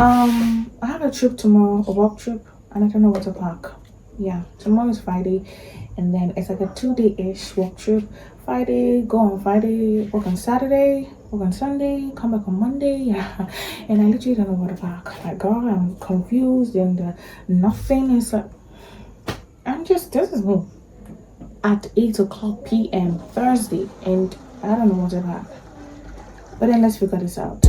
I have a trip tomorrow, a work trip, and I don't know what to pack. Yeah, tomorrow is Friday, and then it's like a 2 day ish work trip. Friday, go on Friday, work on Saturday, work on Sunday, come back on Monday. Yeah, and I literally don't know what to pack. Like, girl, I'm confused and nothing is like. This is me at 8 o'clock p.m. Thursday, and I don't know what to pack. But then let's figure this out.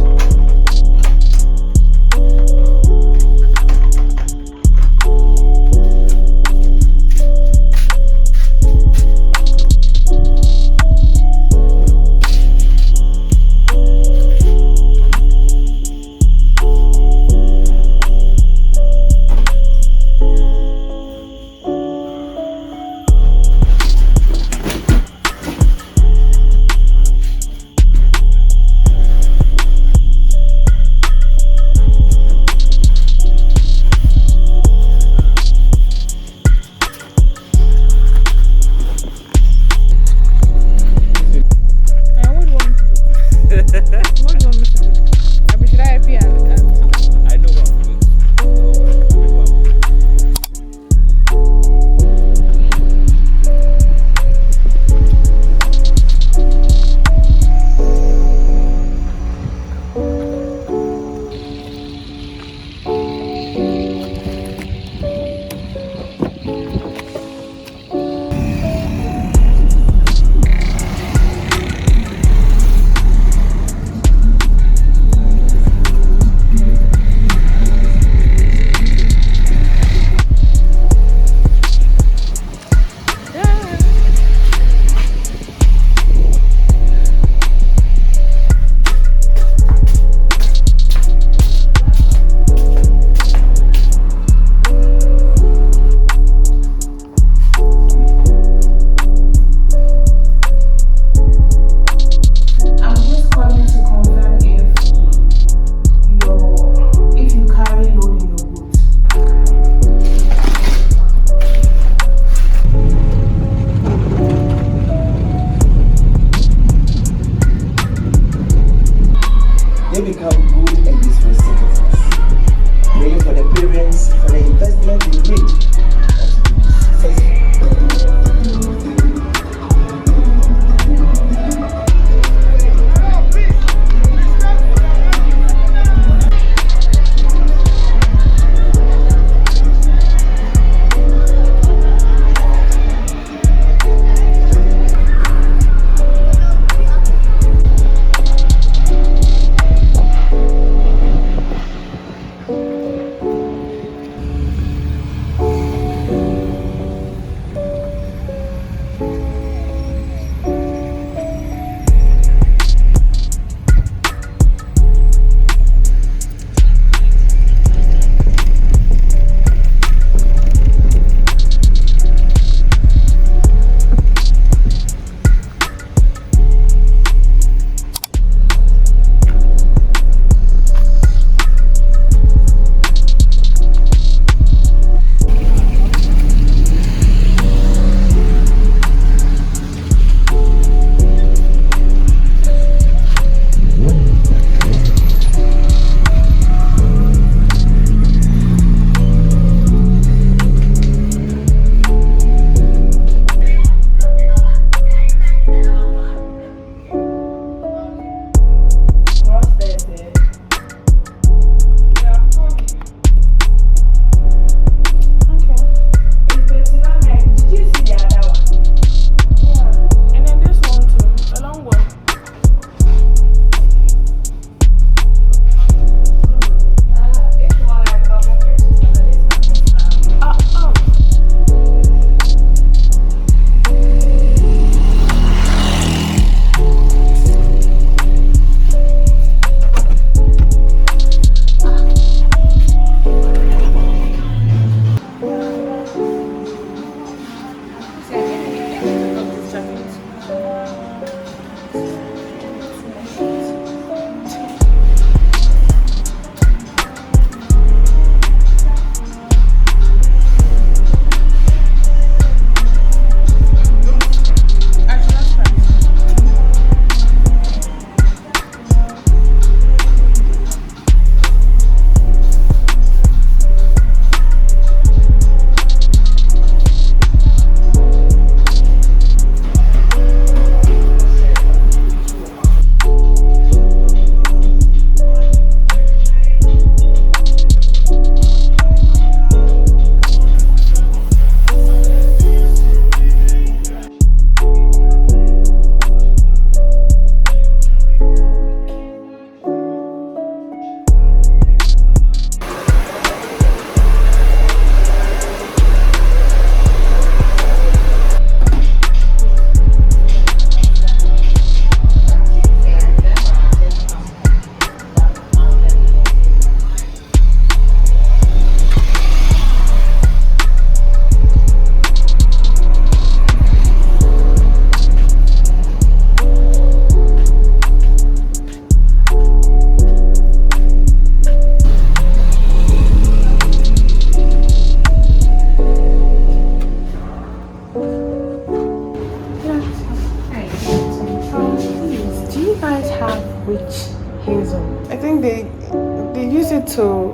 have witch hazel. I think they use it to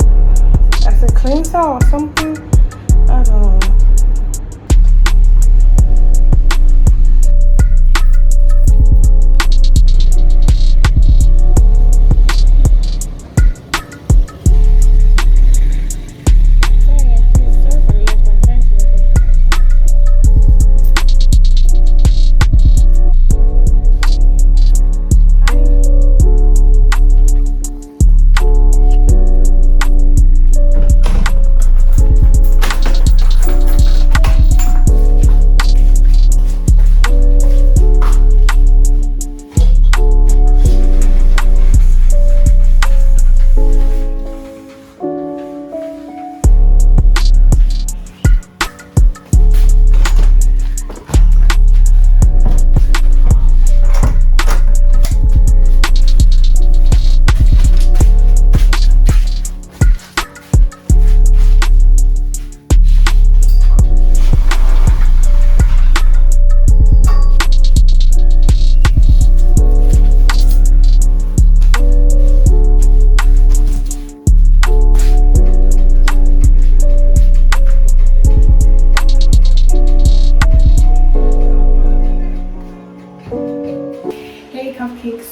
as a cleanser or something. I don't know.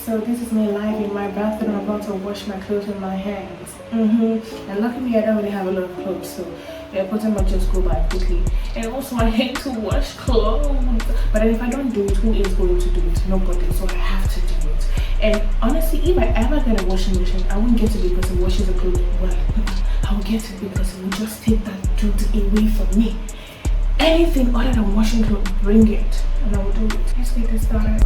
So this is me live in my bathroom. I'm about to wash my clothes with my hands. And luckily I don't really have a lot of clothes, so yeah, pretty much just go by quickly. And also I hate to wash clothes, but then if I don't do it, who is going to do it? Nobody. So I have to do it. And honestly, if I ever get a washing machine, I won't get it because it washes the clothes well. I'll get it because it will just take that duty away from me. Anything other than washing clothes, bring it, and I will do it. Let's get this started.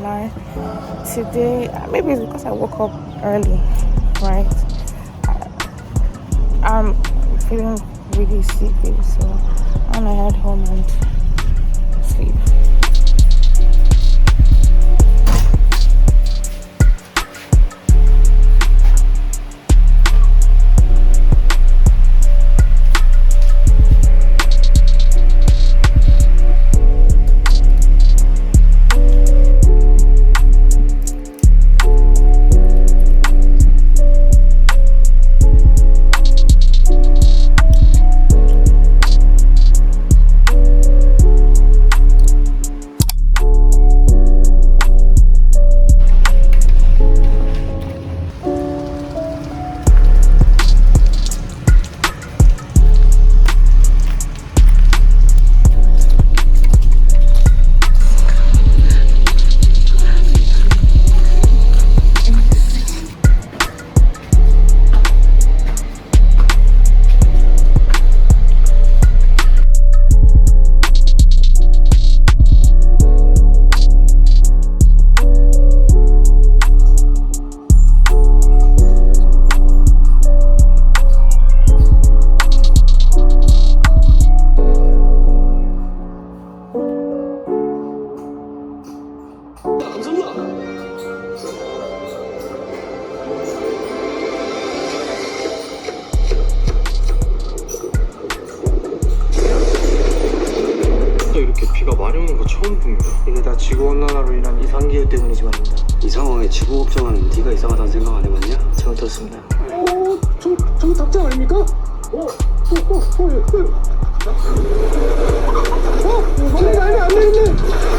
lie. Today, maybe it's because I woke up early, right? I'm feeling really sleepy, so I'm gonna head home and sleep. 이렇게 비가 많이 오는 거 처음 봅니다. 이게 다 지구온난화로 인한 이상기후 때문이지 말입니다. 이 상황에 지구 걱정하는 네가 이상하다는 생각 안 해봤냐? 잘못 들었습니다. 저거 답장 아닙니까? 안 되겠네.